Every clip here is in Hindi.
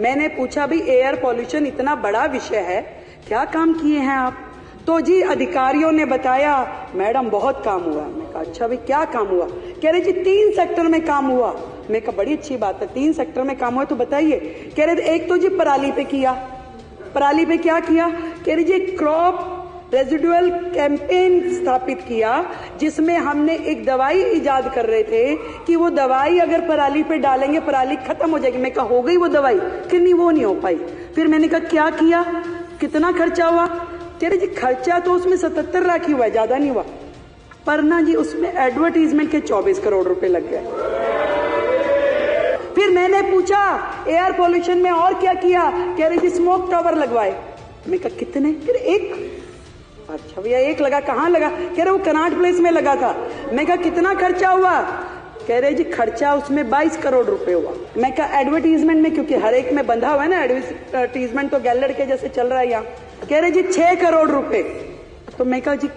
मैंने पूछा भाई एयर पॉल्यूशन इतना बड़ा विषय है, क्या काम किए हैं आप? तो जी अधिकारियों ने बताया मैडम बहुत काम हुआ। मैं कहा अच्छा भाई क्या काम हुआ? कह रहे जी 3 सेक्टर में काम हुआ। मैं कहा बड़ी अच्छी बात है, 3 सेक्टर में काम हुआ तो बताइए। कह रहे एक तो जी पराली पे किया। पराली पे क्या किया? कह रहे जी क्रॉप रेजिडुअल कैंपेन स्थापित किया, जिसमें हमने एक दवाई इजाद कर रहे थे कि वो दवाई अगर पराली पे डालेंगे पराली खत्म हो जाएगी। मैं कहा हो गई वो दवाई? कि नहीं वो नहीं हो पाई। फिर मैंने कहा क्या किया, कितना खर्चा हुआ? कह रहे जी खर्चा तो उसमें 77 लाख ही हुआ है, ज्यादा नहीं हुआ। पर ना जी उसमें एडवर्टीजमेंट के 24 करोड़ रुपए लग गए। फिर मैंने पूछा एयर पोल्यूशन में और क्या किया? कह रहे जी स्मोक टावर लगवाए। मैं कहा कितने? कह रहे 1। अच्छा भैया 1 लगा, कहाँ लगा? कह रहे वो कनाट प्लेस में लगा था। मैं कहा कितना खर्चा हुआ? कह रहे जी खर्चा उसमें 22 करोड़ रुपए हुआ। मैं कहा एडवर्टीजमेंट में, क्योंकि हर एक में बंधा हुआ है ना एडवर्टीजमेंट, तो गैलड़ के जैसे चल रहा है यहाँ। कह रहे जी 6 करोड़ रुपए। तो मैं कहा जी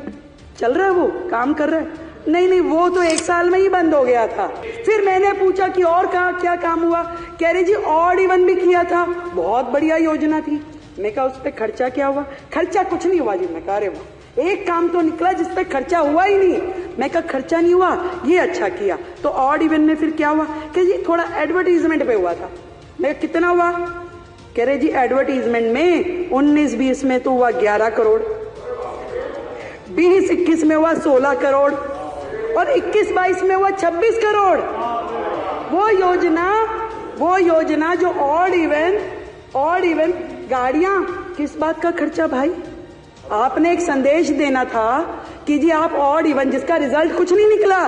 चल रहा है, वो काम कर रहा है? नहीं वो तो 1 साल में ही बंद हो गया था। फिर मैंने पूछा कि और क्या काम हुआ? कह रहे जी ऑड इवन भी किया था, बहुत बढ़िया योजना थी। मैं कहा उस पर खर्चा क्या हुआ? खर्चा कुछ नहीं हुआ जी। मैं कहा अरे वाह, एक काम तो निकला जिस पे खर्चा हुआ ही नहीं। मैं कहा खर्चा नहीं हुआ, ये अच्छा किया। तो ऑड इवन में फिर क्या हुआ? कि जी थोड़ा एडवर्टीजमेंट पे हुआ था। मैं कितना हुआ? कह रहे जी एडवर्टीजमेंट में 19-20 में तो हुआ 11 करोड़, 20-21 में हुआ 16 करोड़ और 21-22 में हुआ 26 करोड़। वो योजना जो ऑड इवन गाड़ियां, किस बात का खर्चा भाई? आपने एक संदेश देना था कि जी आप ऑड इवन, जिसका रिजल्ट कुछ नहीं निकला।